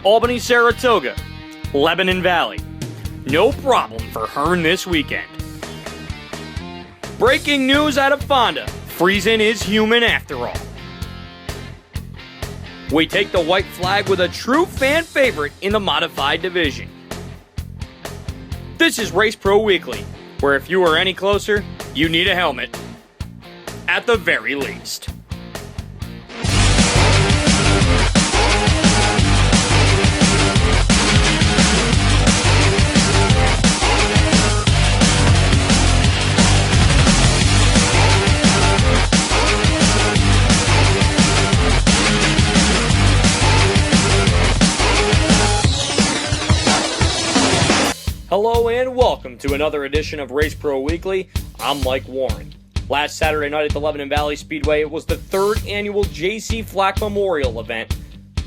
Albany-Saratoga, Lebanon Valley. No problem for Hearn this weekend. Breaking news out of Fonda. Friesen is human after all. We take the white flag with a true fan favorite in the modified division. This is Race Pro Weekly, where if you are any closer, you need a helmet. At the very least. Hello and welcome to another edition of Race Pro Weekly. I'm Mike Warren. Last Saturday night at the Lebanon Valley Speedway, it was the third annual J.C. Flack Memorial event.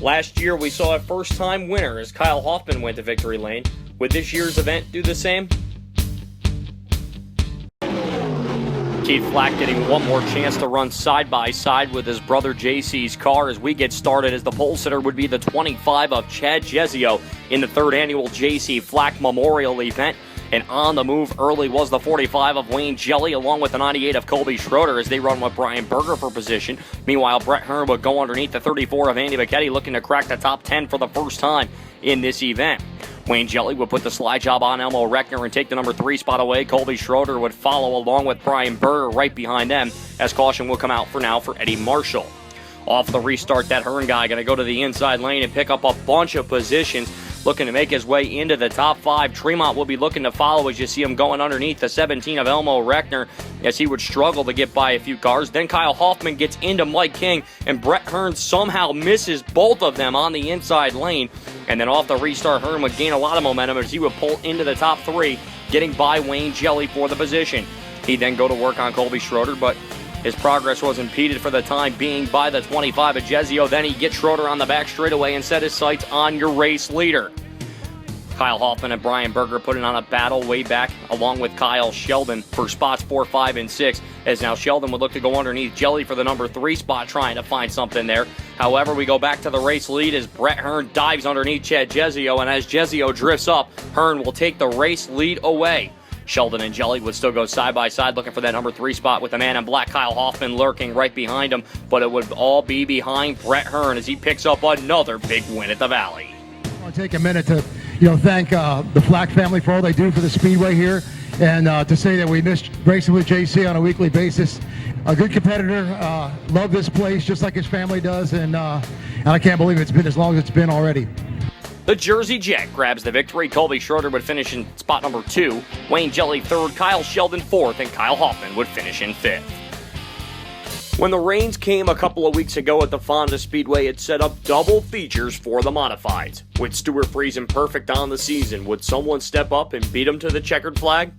Last year, we saw a first-time winner as Kyle Hoffman went to victory lane. Would this year's event do the same? Keith Flack getting one more chance to run side-by-side with his brother JC's car as we get started, as the pole sitter would be the 25 of Chad Jesio in the third annual J.C. Flack Memorial event. And on the move early was the 45 of Wayne Jelly, along with the 98 of Colby Schroeder as they run with Brian Berger for position. Meanwhile, Brett Hearn would go underneath the 34 of Andy Biittig, looking to crack the top 10 for the first time in this event. Wayne Jelly would put the slide job on Elmo Reckner and take the number 3 spot away. Colby Schroeder would follow along with Brian Berger right behind them, as caution will come out for now for Eddie Marshall. Off the restart, that Hearn guy going to go to the inside lane and pick up a bunch of positions, looking to make his way into the top 5. Tremont will be looking to follow as you see him going underneath the 17 of Elmo Reckner as he would struggle to get by a few cars. Then Kyle Hoffman gets into Mike King, and Brett Hearn somehow misses both of them on the inside lane. And then off the restart, Hearn would gain a lot of momentum as he would pull into the top 3, getting by Wayne Jelly for the position. He'd then go to work on Colby Schroeder, but his progress was impeded for the time being by the 25 of Jesio. Then he gets Schroeder on the back straightaway and set his sights on your race leader. Kyle Hoffman and Brian Berger putting on a battle way back, along with Kyle Sheldon for spots 4, 5, and 6, as now Sheldon would look to go underneath Jelly for the number 3 spot, trying to find something there. However, we go back to the race lead as Brett Hearn dives underneath Chad Jesio, and as Jesio drifts up, Hearn will take the race lead away. Sheldon and Jelly would still go side by side looking for that number 3 spot with the man in black, Kyle Hoffman, lurking right behind him, but it would all be behind Brett Hearn as he picks up another big win at the Valley. I want to take a minute to thank the Flack family for all they do for the Speedway here, and to say that we miss racing with JC on a weekly basis. A good competitor, love this place just like his family does, and I can't believe it's been as long as it's been already. The Jersey Jet grabs the victory. Colby Schroeder would finish in spot number 2, Wayne Jelly 3rd, Kyle Sheldon 4th, and Kyle Hoffman would finish in 5th. When the rains came a couple of weeks ago at the Fonda Speedway, it set up double features for the modifieds. With Stuart Friesen perfect on the season, would someone step up and beat him to the checkered flag?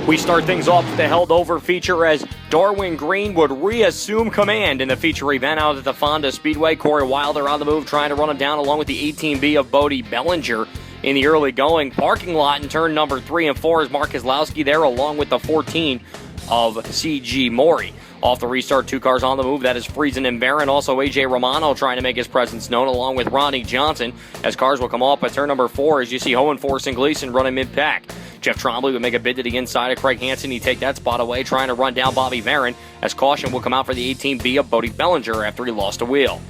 We start things off with the held-over feature as Darwin Green would reassume command in the feature event out at the Fonda Speedway. Corey Wilder on the move, trying to run him down along with the 18B of Bodie Bellinger in the early going. Parking lot in turn number 3 and 4 is Mark Kozlowski there, along with the 14 of C.G. Maury. Off the restart, 2 cars on the move. That is Friesen and Barron. Also, A.J. Romano trying to make his presence known, along with Ronnie Johnson, as cars will come off at turn number 4 as you see Hohenforce and Gleason running mid-pack. Jeff Trombley would make a bid to the inside of Craig Hansen. He'd take that spot away, trying to run down Bobby Varon, as caution will come out for the 18B of Bodie Bellinger after he lost a wheel.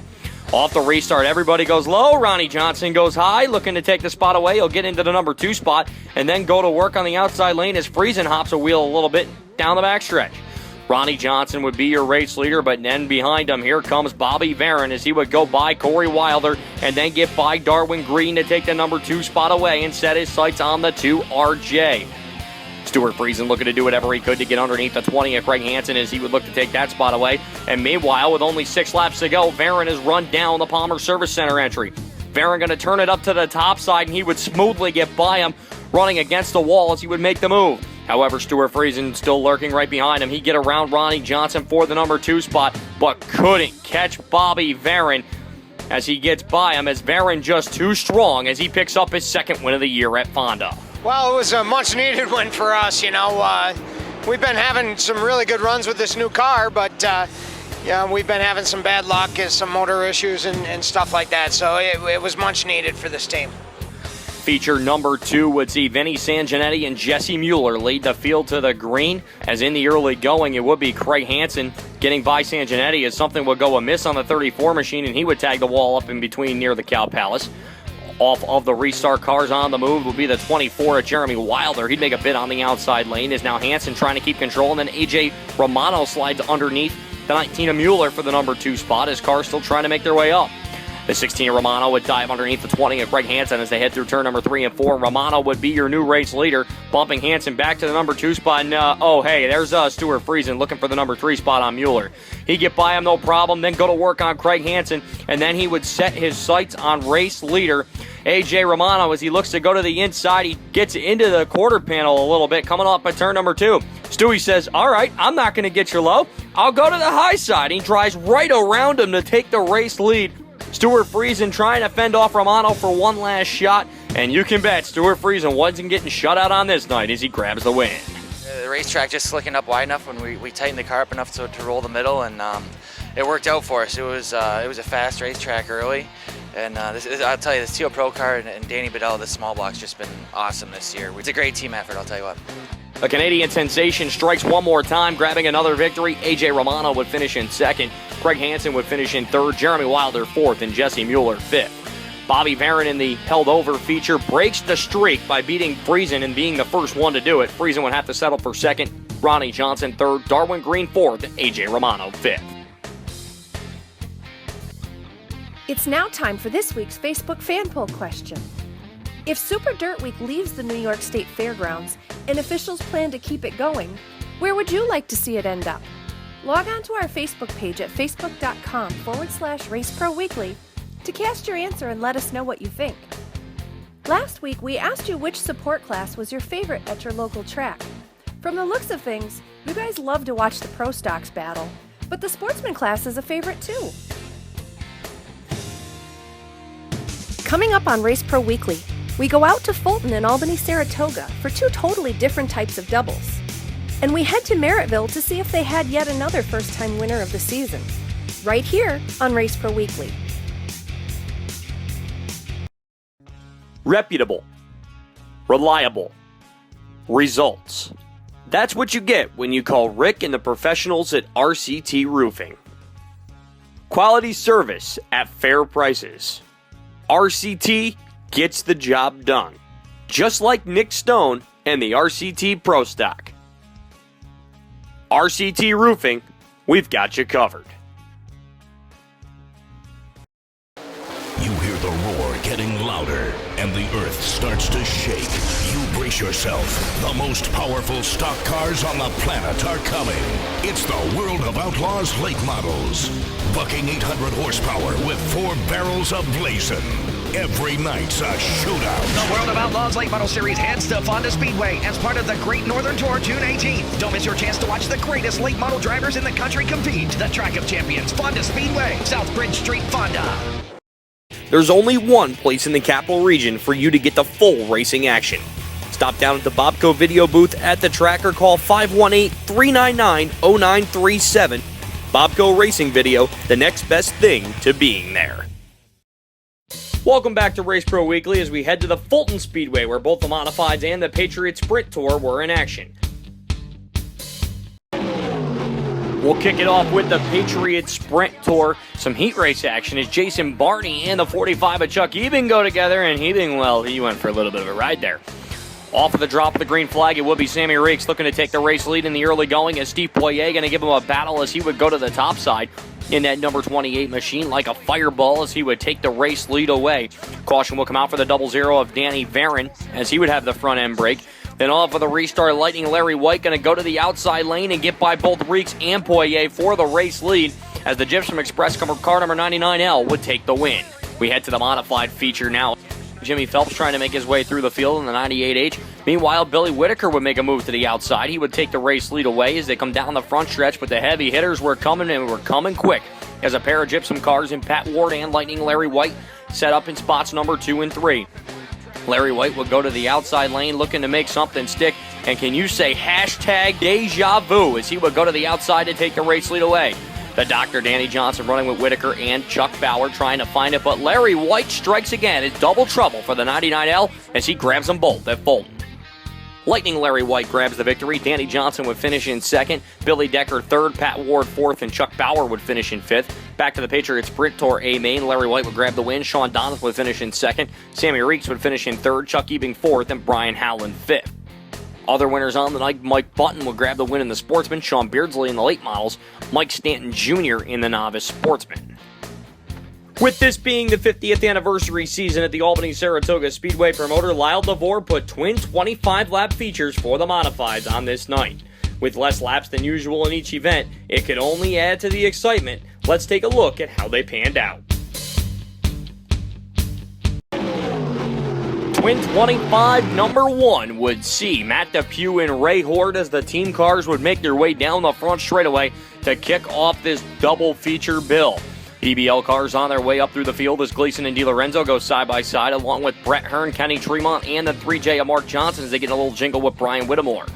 Off the restart, everybody goes low. Ronnie Johnson goes high, looking to take the spot away. He'll get into the number 2 spot and then go to work on the outside lane as Friesen hops a wheel a little bit down the backstretch. Ronnie Johnson would be your race leader, but then behind him, here comes Bobby Varon as he would go by Corey Wilder and then get by Darwin Green to take the number 2 spot away and set his sights on the 2 RJ. Stuart Friesen looking to do whatever he could to get underneath the 20 of Craig Hansen as he would look to take that spot away. And meanwhile, with only 6 laps to go, Varon has run down the Palmer Service Center entry. Varon going to turn it up to the top side, and he would smoothly get by him, running against the wall as he would make the move. However, Stuart Friesen still lurking right behind him. He'd get around Ronnie Johnson for the number 2 spot, but couldn't catch Bobby Varon as he gets by him, as Varon just too strong as he picks up his 2nd win of the year at Fonda. Well, it was a much-needed win for us, We've been having some really good runs with this new car, but Yeah, we've been having some bad luck and some motor issues and stuff like that, so it was much needed for this team. Feature number 2 would see Vinny Sanguinetti and Jesse Mueller lead the field to the green. As in the early going, it would be Craig Hansen getting by Sanguinetti as something would go amiss on the 34 machine, and he would tag the wall up in between near the Cow Palace. Off of the restart cars on the move will be the 24 of Jeremy Wilder. He'd make a bit on the outside lane. Is now Hansen trying to keep control, and then A.J. Romano slides underneath the 19 of Mueller for the number 2 spot. His car's still trying to make their way up. The 16 of Romano would dive underneath the 20 of Craig Hansen as they head through turn number 3 and 4. Romano would be your new race leader, bumping Hansen back to the number 2 spot. And, hey, there's Stuart Friesen looking for the number 3 spot on Mueller. He'd get by him, no problem, then go to work on Craig Hansen, and then he would set his sights on race leader A.J. Romano as he looks to go to the inside. He gets into the quarter panel a little bit, coming off at turn number 2. Stewie says, all right, I'm not going to get you low. I'll go to the high side. He drives right around him to take the race lead. Stuart Friesen trying to fend off Romano for one last shot, and you can bet Stuart Friesen wasn't getting shut out on this night as he grabs the win. The racetrack just slicking up wide enough when we tightened the car up enough to roll the middle, and it worked out for us. It was a fast racetrack early, and I'll tell you, this Teal Pro car and Danny Bedell, this small block's just been awesome this year. It's a great team effort, I'll tell you what. A Canadian sensation strikes one more time, grabbing another victory. A.J. Romano would finish in second. Craig Hansen would finish in third. Jeremy Wilder fourth, and Jesse Mueller fifth. Bobby Varon in the held over feature breaks the streak by beating Friesen and being the first one to do it. Friesen would have to settle for second. Ronnie Johnson third. Darwin Green fourth. A.J. Romano fifth. It's now time for this week's Facebook fan poll question. If Super Dirt Week leaves the New York State Fairgrounds and officials plan to keep it going, where would you like to see it end up? Log on to our Facebook page at facebook.com/RaceProWeekly to cast your answer and let us know what you think. Last week, we asked you which support class was your favorite at your local track. From the looks of things, you guys love to watch the Pro Stocks battle, but the Sportsman class is a favorite too. Coming up on Race Pro Weekly, we go out to Fulton and Albany-Saratoga for 2 totally different types of doubles. And we head to Merrittville to see if they had yet another first-time winner of the season. Right here on Race Pro Weekly. Reputable. Reliable. Results. That's what you get when you call Rick and the professionals at RCT Roofing. Quality service at fair prices. RCT gets the job done. Just like Nick Stone and the RCT Pro Stock. RCT Roofing, we've got you covered. You hear the roar getting louder, and the earth starts to shake. You brace yourself. The most powerful stock cars on the planet are coming. It's the World of Outlaws late models. Bucking 800 horsepower with 4 barrels of blazing. Every night's a shootout. The World of Outlaws Late Model Series heads to Fonda Speedway as part of the Great Northern Tour June 18th. Don't miss your chance to watch the greatest late model drivers in the country compete. The Track of Champions, Fonda Speedway, South Bridge Street, Fonda. There's only one place in the capital region for you to get the full racing action. Stop down at the Bobco video booth at the track or call 518-399-0937. Bobco Racing Video, the next best thing to being there. Welcome back to Race Pro Weekly as we head to the Fulton Speedway where both the Modifieds and the Patriot Sprint Tour were in action. We'll kick it off with the Patriot Sprint Tour. Some heat race action as Jason Barney and the 45 of Chuck Eben go together, and Eben, well, he went for a little bit of a ride there. Off of the drop of the green flag, it will be Sammy Reeks looking to take the race lead in the early going as Steve Poirier going to give him a battle as he would go to the top side in that number 28 machine like a fireball as he would take the race lead away. Caution will come out for the 00 of Danny Varon as he would have the front end brake. Then off of the restart, Lightning Larry White going to go to the outside lane and get by both Reeks and Poirier for the race lead as the Gypsum Express car number 99L would take the win. We head to the modified feature now. Jimmy Phelps trying to make his way through the field in the 98H. Meanwhile, Billy Whitaker would make a move to the outside. He would take the race lead away as they come down the front stretch, but the heavy hitters were coming and were coming quick as a pair of Gypsum cars in Pat Ward and Lightning Larry White set up in spots number 2 and 3. Larry White would go to the outside lane looking to make something stick. And can you say hashtag deja vu as he would go to the outside to take the race lead away. The Dr. Danny Johnson running with Whitaker and Chuck Bauer trying to find it, but Larry White strikes again. It's double trouble for the 99L as he grabs them both at Fulton. Lightning Larry White grabs the victory. Danny Johnson would finish in second. Billy Decker third. Pat Ward fourth. And Chuck Bauer would finish in fifth. Back to the Patriots sprint tour A main. Larry White would grab the win. Sean Donovan would finish in second. Sammy Reeks would finish in third. Chuck Ebing fourth. And Brian Howland fifth. Other winners on the night, Mike Button would grab the win in the Sportsman. Sean Beardsley in the late models. Mike Stanton Jr. in the novice Sportsman. With this being the 50th anniversary season at the Albany-Saratoga Speedway promoter, Lyle DeVore put twin 25-lap features for the modifieds on this night. With less laps than usual in each event, it could only add to the excitement. Let's take a look at how they panned out. Twin 25 number 1 would see Matt Depew and Ray Horde as the team cars would make their way down the front straightaway to kick off this double feature bill. PBL cars on their way up through the field as Gleason and DiLorenzo go side by side, along with Brett Hearn, Kenny Tremont, and the 3J of Mark Johnson as they get a little jingle with Brian Whittemore.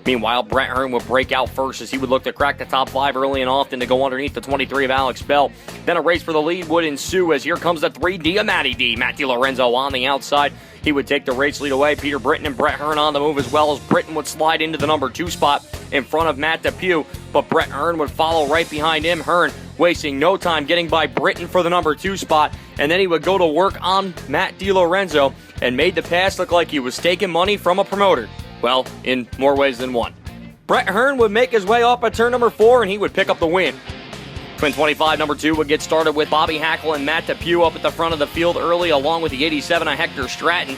Meanwhile, Brett Hearn would break out first as he would look to crack the top 5 early and often to go underneath the 23 of Alex Bell. Then a race for the lead would ensue as here comes the 3D of Matty D. Matt DiLorenzo on the outside. He would take the race lead away. Peter Britton and Brett Hearn on the move as well as Britton would slide into the number 2 spot in front of Matt Depew, but Brett Hearn would follow right behind him. Hearn wasting no time getting by Britton for the number 2 spot, and then he would go to work on Matt DiLorenzo and made the pass look like he was taking money from a promoter. Well, in more ways than one. Brett Hearn would make his way off at turn number 4, and he would pick up the win. Twin 25 number 2 would get started with Bobby Hackle and Matt Depew up at the front of the field early, along with the 87 of Hector Stratton.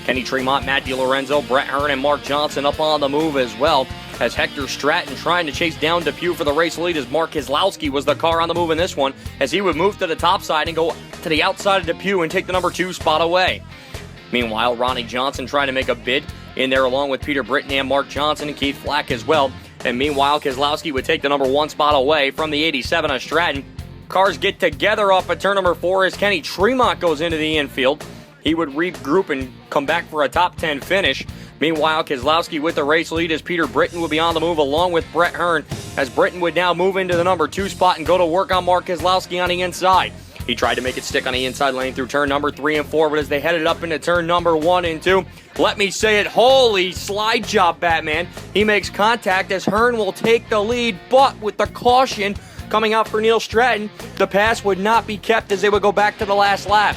Kenny Tremont, Matt DiLorenzo, Brett Hearn, and Mark Johnson up on the move as well, as Hector Stratton trying to chase down Depew for the race lead as Mark Keselowski was the car on the move in this one, as he would move to the top side and go to the outside of Depew and take the number 2 spot away. Meanwhile, Ronnie Johnson trying to make a bid in there along with Peter Britton and Mark Johnson and Keith Flack as well. And meanwhile, Keselowski would take the number 1 spot away from the 87 of Stratton. Cars get together off at turn number 4 as Kenny Tremont goes into the infield. He would regroup and come back for a top 10 finish. Meanwhile, Keselowski with the race lead as Peter Britton would be on the move along with Brett Hearn, as Britton would now move into the number 2 spot and go to work on Mark Keselowski on the inside. He tried to make it stick on the inside lane through turn number 3 and 4, but as they headed up into turn number 1 and 2, let me say it, holy slide job, Batman. He makes contact as Hearn will take the lead, but with the caution coming out for Neil Stratton, the pass would not be kept as they would go back to the last lap.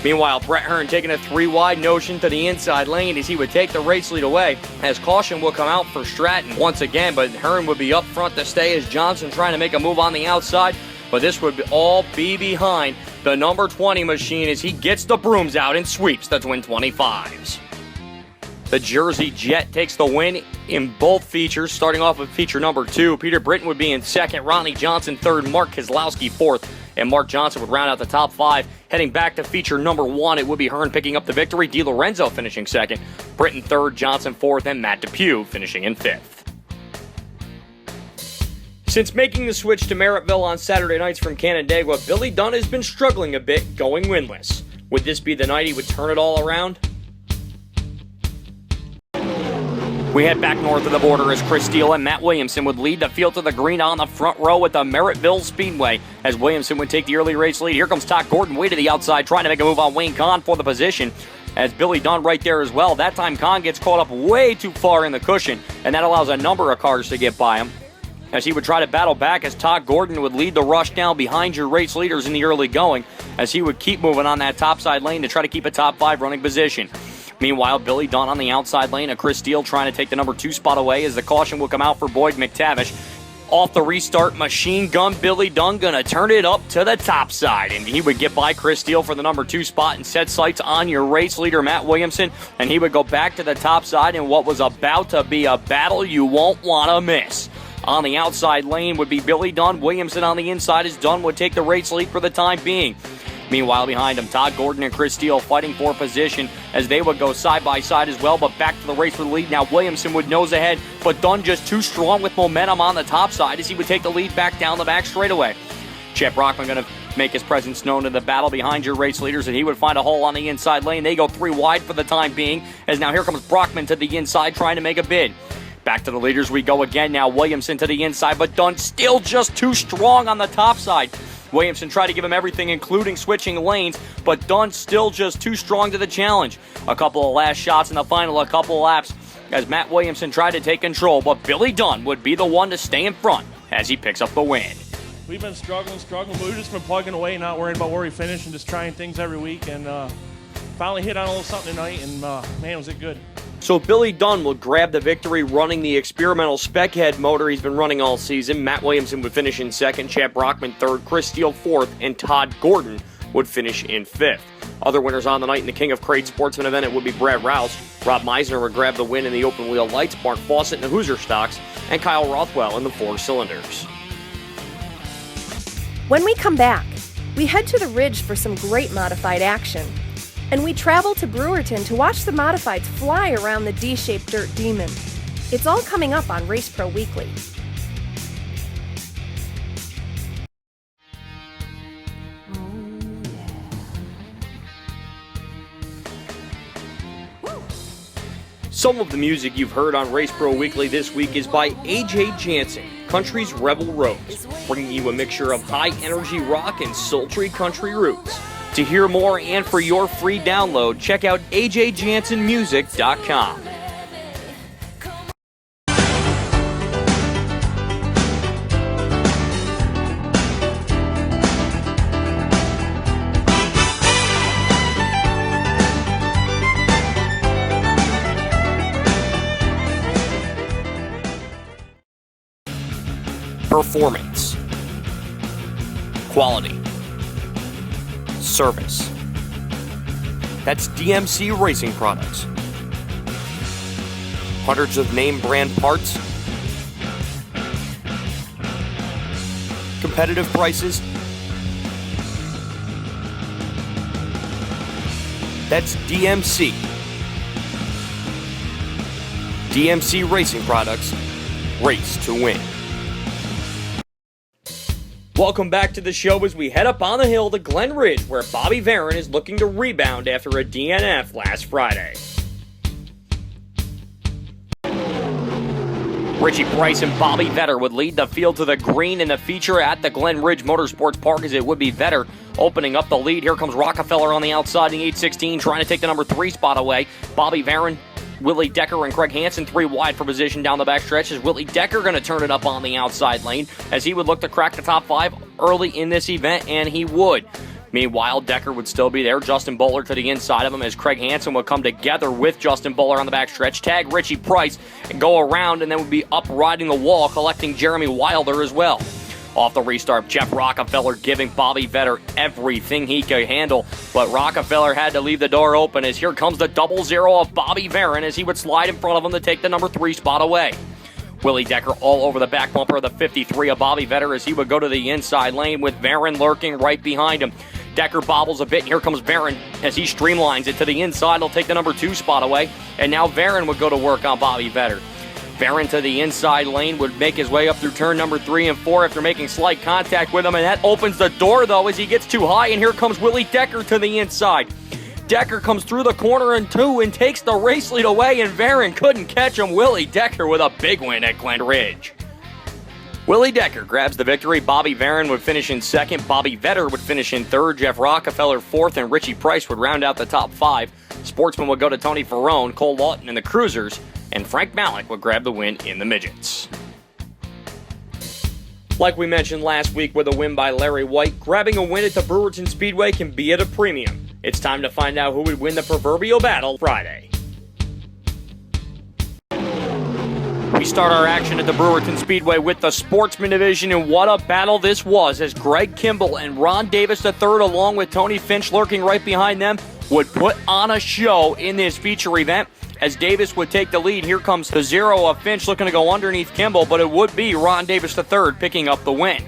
Meanwhile, Brett Hearn taking a 3-wide notion to the inside lane as he would take the race lead away, as caution will come out for Stratton once again, but Hearn would be up front to stay as Johnson trying to make a move on the outside. But this would all be behind the number 20 machine as he gets the brooms out and sweeps the Twin 25s. The Jersey Jet takes the win in both features, starting off with feature number 2. Peter Britton would be in second, Ronnie Johnson third, Mark Keselowski fourth, and Mark Johnson would round out the top 5. Heading back to feature number 1, it would be Hearn picking up the victory, DiLorenzo finishing second, Britton third, Johnson fourth, and Matt Depew finishing in 5th. Since making the switch to Merrittville on Saturday nights from Canandaigua, Billy Dunn has been struggling a bit going winless. Would this be the night he would turn it all around? We head back north of the border as Chris Steele and Matt Williamson would lead the field to the green on the front row at the Merrittville Speedway as Williamson would take the early race lead. Here comes Todd Gordon way to the outside trying to make a move on Wayne Kahn for the position as Billy Dunn right there as well. That time Kahn gets caught up way too far in the cushion, and that allows a number of cars to get by him as he would try to battle back as Todd Gordon would lead the rush down behind your race leaders in the early going as he would keep moving on that topside lane to try to keep a top 5 running position. Meanwhile, Billy Dunn on the outside lane, and Chris Steele trying to take the number 2 spot away as the caution will come out for Boyd McTavish. Off the restart, machine gun Billy Dunn gonna turn it up to the top side, and he would get by Chris Steele for the number 2 spot and set sights on your race leader, Matt Williamson, and he would go back to the top side in what was about to be a battle you won't want to miss. On the outside lane would be Billy Dunn. Williamson on the inside as Dunn would take the race lead for the time being. Meanwhile, behind him, Todd Gordon and Chris Steele fighting for position as they would go side by side as well, but back to the race for the lead. Now Williamson would nose ahead, but Dunn just too strong with momentum on the top side as he would take the lead back down the back straightaway. Chet Brockman going to make his presence known in the battle behind your race leaders, and he would find a hole on the inside lane. They go 3 wide for the time being, as now here comes Brockman to the inside trying to make a bid. Back to the leaders we go again now. Williamson to the inside, but Dunn still just too strong on the top side. Williamson tried to give him everything, including switching lanes, but Dunn still just too strong to the challenge. A couple of last shots in the final, a couple of laps, as Matt Williamson tried to take control, but Billy Dunn would be the one to stay in front as he picks up the win. We've been struggling, but we've just been plugging away, not worrying about where we finish and just trying things every week, and finally hit on a little something tonight, and man, was it good. So Billy Dunn will grab the victory running the experimental spec head motor he's been running all season. Matt Williamson would finish in second, Chad Brockman third, Chris Steele fourth, and Todd Gordon would finish in fifth. Other winners on the night in the King of Crate Sportsman event, it would be Brad Rouse. Rob Meisner would grab the win in the open wheel lights, Mark Fawcett in the Hoosier stocks, and Kyle Rothwell in the 4 cylinders. When we come back, we head to the Ridge for some great modified action. And we travel to Brewerton to watch the modifieds fly around the D-shaped Dirt Demon. It's all coming up on Race Pro Weekly. Some of the music you've heard on Race Pro Weekly this week is by A.J. Jansen, Country's Rebel Rose, bringing you a mixture of high-energy rock and sultry country roots. To hear more and for your free download, check out ajjansenmusic.com. Performance, quality, service. That's DMC Racing Products. Hundreds of name brand parts, competitive prices. That's DMC. DMC Racing Products. Race to win. Welcome back to the show as we head up on the hill to Glen Ridge, where Bobby Varon is looking to rebound after a DNF last Friday. Richie Price and Bobby Vetter would lead the field to the green in the feature at the Glen Ridge Motorsports Park, as it would be Vetter opening up the lead. Here comes Rockefeller on the outside in the 816, trying to take the number 3 spot away. Bobby Varon, Willie Decker, and Craig Hansen 3 wide for position down the backstretch. Is Willie Decker going to turn it up on the outside lane as he would look to crack the top 5 early in this event, and he would. Meanwhile, Decker would still be there. Justin Bowler to the inside of him as Craig Hansen would come together with Justin Bowler on the backstretch, tag Richie Price, and go around, and then would be up riding the wall, collecting Jeremy Wilder as well. Off the restart, Jeff Rockefeller giving Bobby Vetter everything he could handle, but Rockefeller had to leave the door open as here comes the 0-0 of Bobby Varon as he would slide in front of him to take the number 3 spot away. Willie Decker all over the back bumper of the 53 of Bobby Vetter as he would go to the inside lane with Varon lurking right behind him. Decker bobbles a bit, and here comes Varon as he streamlines it to the inside. He'll take the number 2 spot away, and now Varon would go to work on Bobby Vetter. Varon to the inside lane would make his way up through turn number 3 and 4 after making slight contact with him, and that opens the door, though, as he gets too high, and here comes Willie Decker to the inside. Decker comes through the corner in 2 and takes the race lead away, and Varon couldn't catch him. Willie Decker with a big win at Glen Ridge. Willie Decker grabs the victory. Bobby Varon would finish in second. Bobby Vetter would finish in third. Jeff Rockefeller fourth, and Richie Price would round out the top 5. Sportsman would go to Tony Ferrone, Cole Lawton in the Cruisers, and Frank Malik would grab the win in the Midgets. Like we mentioned last week with a win by Larry White, grabbing a win at the Brewerton Speedway can be at a premium. It's time to find out who would win the proverbial battle Friday. We start our action at the Brewerton Speedway with the Sportsman Division, and what a battle this was as Greg Kimball and Ron Davis III, along with Tony Finch lurking right behind them, would put on a show in this feature event. As Davis would take the lead, here comes the 0 of Finch looking to go underneath Kimball, but it would be Ron Davis III picking up the win.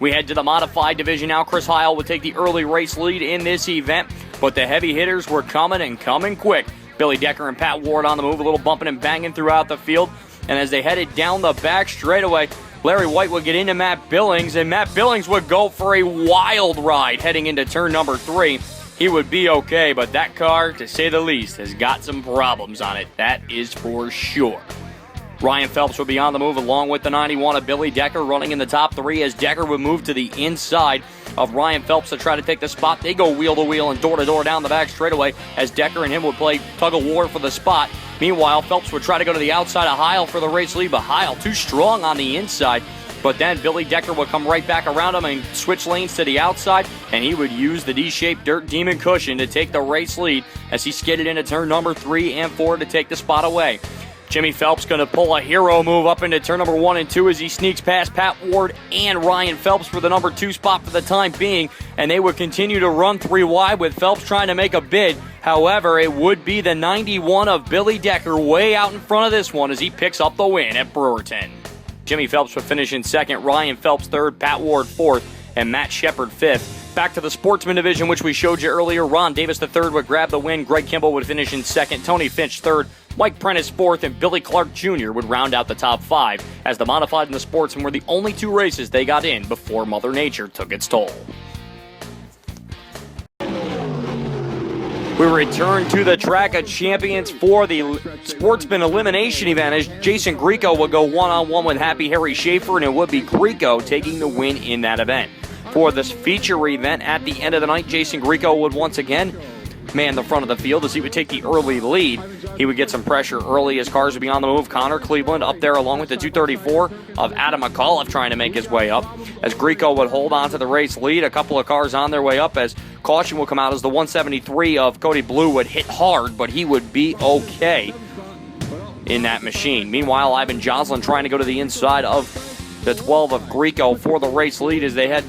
We head to the Modified Division now. Chris Heil would take the early race lead in this event, but the heavy hitters were coming and coming quick. Billy Decker and Pat Ward on the move, a little bumping and banging throughout the field, and as they headed down the back straightaway, Larry White would get into Matt Billings, and Matt Billings would go for a wild ride heading into turn number 3. He would be okay, but that car, to say the least, has got some problems on it. That is for sure. Ryan Phelps would be on the move along with the 91 of Billy Decker, running in the top 3 as Decker would move to the inside of Ryan Phelps to try to take the spot. They go wheel to wheel and door to door down the back straightaway as Decker and him would play tug of war for the spot. Meanwhile, Phelps would try to go to the outside of Heil for the race lead, but Heil too strong on the inside. But then Billy Decker would come right back around him and switch lanes to the outside, and he would use the D-shaped Dirt Demon cushion to take the race lead as he skidded into turn number 3 and 4 to take the spot away. Jimmy Phelps going to pull a hero move up into turn number 1 and 2 as he sneaks past Pat Ward and Ryan Phelps for the number 2 spot for the time being, and they would continue to run 3 wide with Phelps trying to make a bid. However, it would be the 91 of Billy Decker way out in front of this one as he picks up the win at Brewerton. Jimmy Phelps would finish in 2nd, Ryan Phelps 3rd, Pat Ward 4th, and Matt Shepard 5th. Back to the Sportsman division, which we showed you earlier. Ron Davis III would grab the win. Greg Kimball would finish in 2nd, Tony Finch 3rd, Mike Prentice 4th, and Billy Clark Jr. would round out the top 5, as the Modified and the Sportsman were the only 2 races they got in before Mother Nature took its toll. We return to the Track of Champions for the Sportsman Elimination event as Jason Grieco would go one-on-one with Happy Harry Schaefer, and it would be Grieco taking the win in that event. For this feature event at the end of the night, Jason Grieco would once again man the front of the field as he would take the early lead. He would get some pressure early as cars would be on the move. Connor Cleveland up there along with the 234 of Adam McAuliffe trying to make his way up as Grieco would hold on to the race lead. A couple of cars on their way up as caution will come out as the 173 of Cody Blue would hit hard, but he would be okay in that machine. Meanwhile, Ivan Joslin trying to go to the inside of the 12 of Grieco for the race lead as they head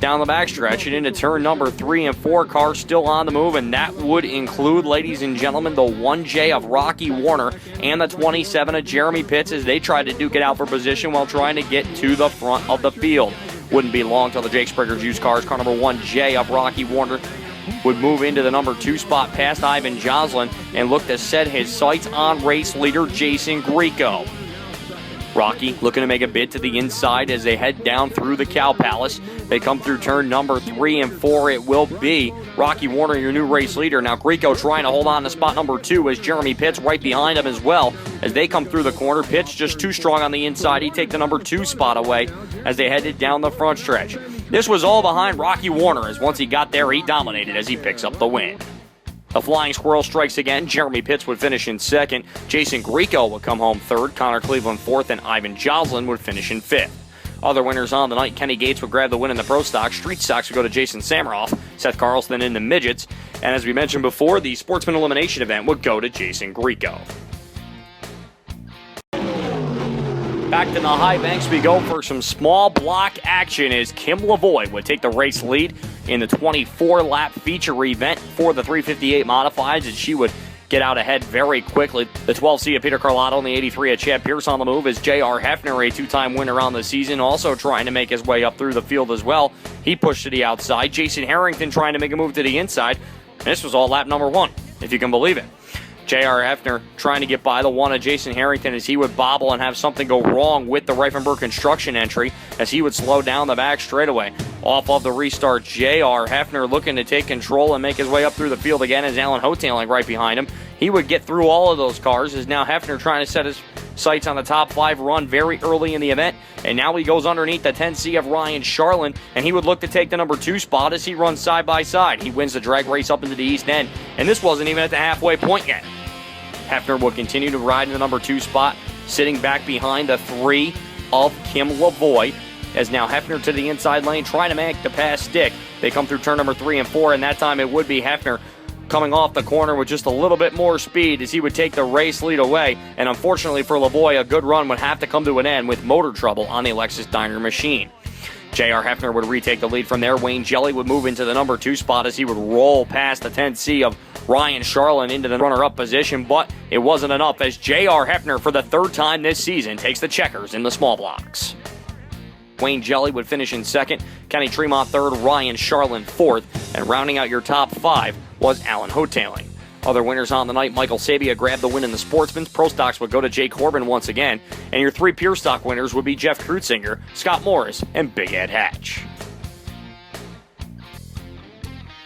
down the backstretch and into turn number 3 and 4. Cars still on the move, and that would include, ladies and gentlemen, the 1J of Rocky Warner and the 27 of Jeremy Pitts as they tried to duke it out for position while trying to get to the front of the field. Wouldn't be long till the Jake Spriggers used cars. Car number 1J of Rocky Warner would move into the number 2 spot past Ivan Joslin and look to set his sights on race leader Jason Grieco. Rocky looking to make a bid to the inside as they head down through the Cow Palace. They come through turn number 3 and 4. It will be Rocky Warner, your new race leader. Now Grieco trying to hold on to spot number 2 as Jeremy Pitts right behind him as well as they come through the corner. Pitts just too strong on the inside. He'd take the number 2 spot away as they headed down the front stretch. This was all behind Rocky Warner as once he got there, he dominated as he picks up the win. The Flying Squirrel strikes again. Jeremy Pitts would finish in 2nd. Jason Grieco would come home 3rd. Connor Cleveland 4th. And Ivan Joslin would finish in 5th. Other winners on the night, Kenny Gates would grab the win in the Pro Stock. Street Stocks would go to Jason Samaroff. Seth Carlson in the Midgets. And as we mentioned before, the Sportsman Elimination event would go to Jason Grieco. Back to the high banks we go for some small block action as Kim Lavoie would take the race lead in the 24-lap feature event for the 358 Modifieds, and she would get out ahead very quickly. The 12C of Peter Carlotto and the 83 of Chad Pierce on the move as J.R. Hefner, a 2-time winner on the season, also trying to make his way up through the field as well. He pushed to the outside. Jason Harrington trying to make a move to the inside. And this was all lap number 1, if you can believe it. J.R. Hefner trying to get by the 1 of Jason Harrington as he would bobble and have something go wrong with the Reifenberg construction entry as he would slow down the back straightaway. Off of the restart, J.R. Hefner looking to take control and make his way up through the field again as Alan Hotailing right behind him. He would get through all of those cars as now Hefner trying to set his sights on the top 5 run very early in the event. And now he goes underneath the 10C of Ryan Charlin, and he would look to take the number 2 spot as he runs side by side. He wins the drag race up into the East End, and this wasn't even at the halfway point yet. Hefner will continue to ride in the number 2 spot, sitting back behind the 3 of Kim Lavoie, as now Hefner to the inside lane, trying to make the pass stick. They come through turn number 3 and 4, and that time it would be Hefner coming off the corner with just a little bit more speed as he would take the race lead away. And unfortunately for Lavoie, a good run would have to come to an end with motor trouble on the Lexus Diner machine. J.R. Hefner would retake the lead from there. Wayne Jelly would move into the number 2 spot as he would roll past the 10C of Ryan Charlin into the runner-up position, but it wasn't enough as J.R. Hefner, for the 3rd time this season, takes the checkers in the small blocks. Wayne Jelly would finish in 2nd, Kenny Tremont 3rd, Ryan Charlin 4th, and rounding out your top 5 was Alan Hotailing. Other winners on the night, Michael Sabia grabbed the win in the Sportsman's. Pro Stocks would go to Jake Corbin once again, and your 3 Pure Stock winners would be Jeff Krutzinger, Scott Morris, and Big Ed Hatch.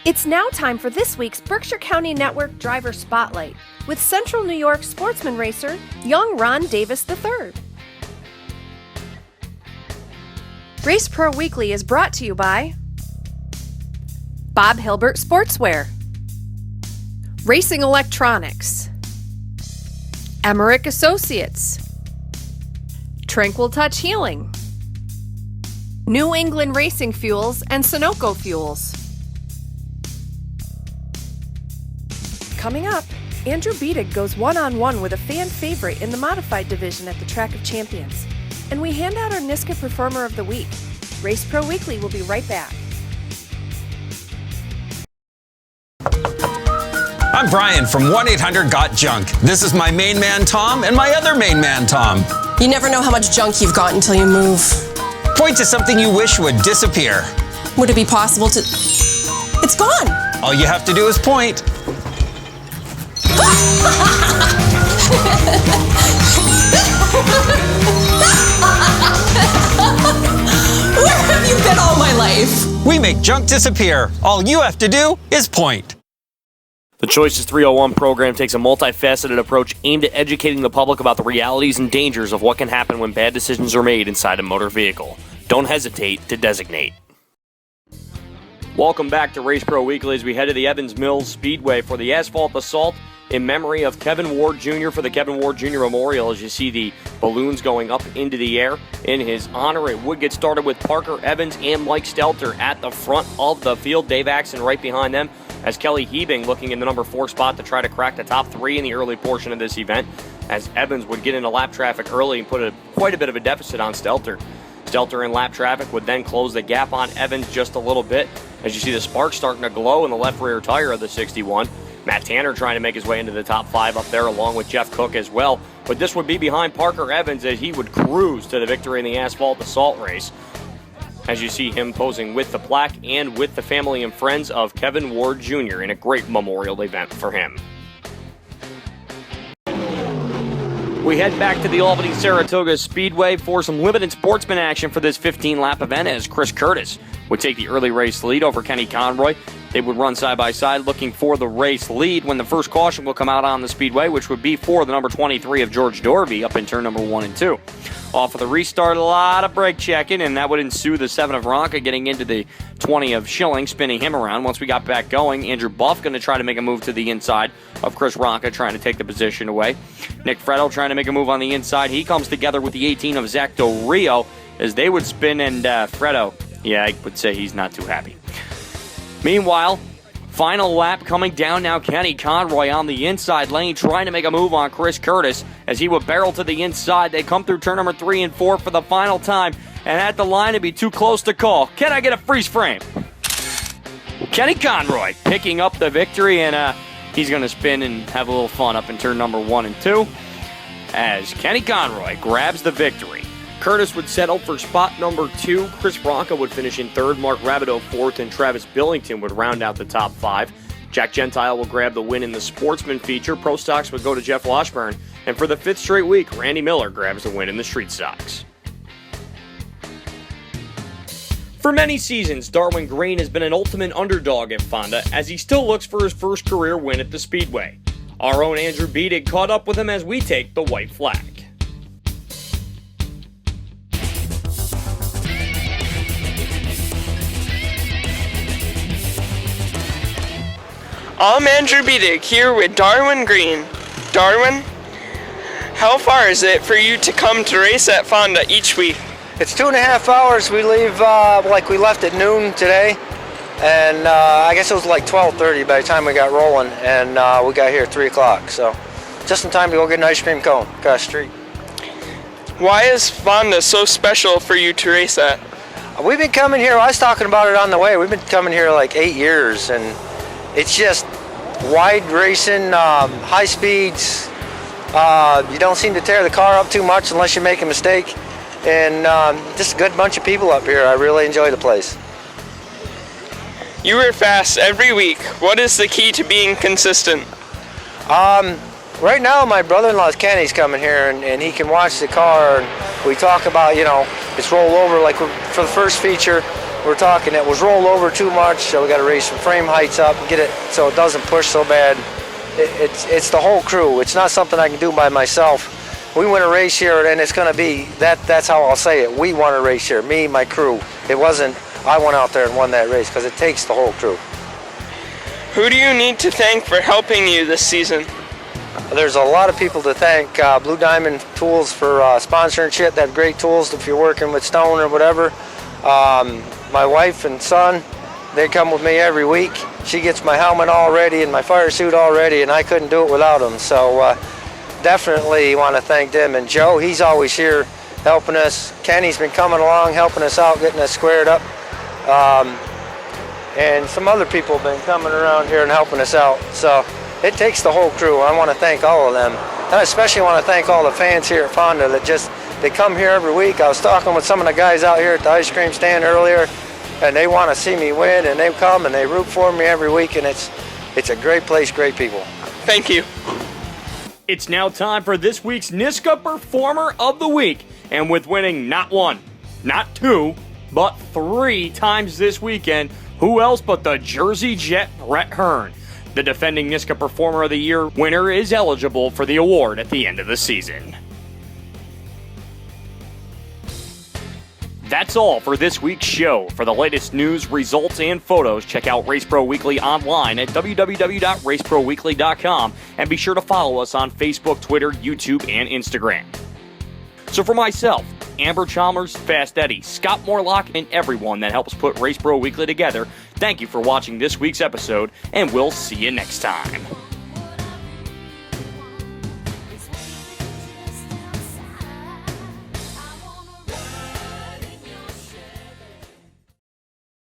It's now time for this week's Berkshire County Network Driver Spotlight with Central New York sportsman racer, young Ron Davis III. Race Pro Weekly is brought to you by Bob Hilbert Sportswear, Racing Electronics, Emmerich Associates, Tranquil Touch Healing, New England Racing Fuels and Sunoco Fuels. Coming up, Andrew Biittig goes one-on-one with a fan favorite in the modified division at the Track of Champions. And we hand out our NYSSCA Performer of the Week. Race Pro Weekly will be right back. I'm Brian from 1-800-GOT-JUNK. This is my main man, Tom, and my other main man, Tom. You never know how much junk you've got until you move. Point to something you wish would disappear. Would it be possible to... It's gone! All you have to do is point. Where have you been all my life? We make junk disappear. All you have to do is point. The Choices 301 program takes a multifaceted approach aimed at educating the public about the realities and dangers of what can happen when bad decisions are made inside a motor vehicle. Don't hesitate to designate. Welcome back to Race Pro Weekly as we head to the Evans Mills Speedway for the Asphalt Assault in memory of Kevin Ward Jr. for the Kevin Ward Jr. Memorial. As you see the balloons going up into the air in his honor, it would get started with Parker Evans and Mike Stelter at the front of the field. Dave Axon right behind them as Kelly Hebing looking in the number 4 spot to try to crack the top 3 in the early portion of this event, as Evans would get into lap traffic early and put quite a bit of a deficit on Stelter. Stelter in lap traffic would then close the gap on Evans just a little bit as you see the sparks starting to glow in the left rear tire of the 61. Matt Tanner trying to make his way into the top 5 up there along with Jeff Cook as well. But this would be behind Parker Evans as he would cruise to the victory in the Asphalt Assault race. As you see him posing with the plaque and with the family and friends of Kevin Ward Jr. in a great memorial event for him. We head back to the Albany-Saratoga Speedway for some limited sportsman action for this 15-lap event as Chris Curtis would take the early race lead over Kenny Conroy. They would run side-by-side looking for the race lead when the first caution will come out on the speedway, which would be for the number 23 of George Dorby up in turn number 1 and 2. Off of the restart, a lot of brake checking, and that would ensue the 7 of Ronca getting into the 20 of Schilling, spinning him around. Once we got back going, Andrew Buff going to try to make a move to the inside of Chris Ronca, trying to take the position away. Nick Freddo trying to make a move on the inside. He comes together with the 18 of Zach Del Rio as they would spin, and Freddo, yeah, I would say he's not too happy. Meanwhile, final lap coming down now. Kenny Conroy on the inside lane trying to make a move on Chris Curtis as he would barrel to the inside. They come through turn number 3 and 4 for the final time, and at the line it'd be too close to call. Can I get a freeze frame? Kenny Conroy picking up the victory, and he's going to spin and have a little fun up in turn number 1 and 2 as Kenny Conroy grabs the victory. Curtis would settle for spot number 2. Chris Ronca would finish in 3rd. Mark Rabideau 4th. And Travis Billington would round out the top 5. Jack Gentile will grab the win in the Sportsman feature. Pro Stocks would go to Jeff Washburn. And for the 5th straight week, Randy Miller grabs the win in the Street Stocks. For many seasons, Darwin Green has been an ultimate underdog at Fonda as he still looks for his first career win at the Speedway. Our own Andrew Biittig caught up with him as we take the white flag. I'm Andrew Biittig here with Darwin Green. Darwin, how far is it for you to come to race at Fonda each week? It's 2.5 hours. We leave we left at noon today, and I guess it was like 12:30 by the time we got rolling, and we got here at 3 o'clock. So just in time to go get an ice cream cone across the street. Why is Fonda so special for you to race at? We've been coming here. I was talking about it on the way. We've been coming here like 8 years, and it's just wide racing, high speeds. You don't seem to tear the car up too much unless you make a mistake. And just a good bunch of people up here. I really enjoy the place. You were fast every week. What is the key to being consistent? Right now, my brother-in-law's Kenny's coming here, and he can watch the car. And we talk about, it's roll over like for the first feature. we're talking it was rolled over too much, so we got to raise some frame heights up and get it so it doesn't push so bad. It's the whole crew. It's not something I can do by myself. We win a race here, and it's going to be that's how I'll say it. We won a race here, me, my crew. It wasn't I went out there and won that race, because it takes the whole crew. Who do you need to thank for helping you this season? There's a lot of people to thank. Blue Diamond Tools for sponsoring shit. They have great tools if you're working with stone or whatever. My wife and son, they come with me every week. She gets my helmet all ready and my fire suit all ready, and I couldn't do it without them. So definitely want to thank them. And Joe, he's always here helping us. Kenny's been coming along, helping us out, getting us squared up. And some other people have been coming around here and helping us out. So it takes the whole crew. I want to thank all of them. And I especially want to thank all the fans here at Fonda that they come here every week. I was talking with some of the guys out here at the ice cream stand earlier, and they want to see me win, and they come and they root for me every week, and it's a great place, great people. Thank you. It's now time for this week's NYSSCA Performer of the Week. And with winning not one, not two, but 3 times this weekend, who else but the Jersey Jet Brett Hearn? The defending NYSSCA Performer of the Year winner is eligible for the award at the end of the season. That's all for this week's show. For the latest news, results, and photos, check out Race Pro Weekly online at www.raceproweekly.com, and be sure to follow us on Facebook, Twitter, YouTube, and Instagram. So for myself, Amber Chalmers, Fast Eddie, Scott Morlock, and everyone that helps put Race Pro Weekly together, thank you for watching this week's episode, and we'll see you next time.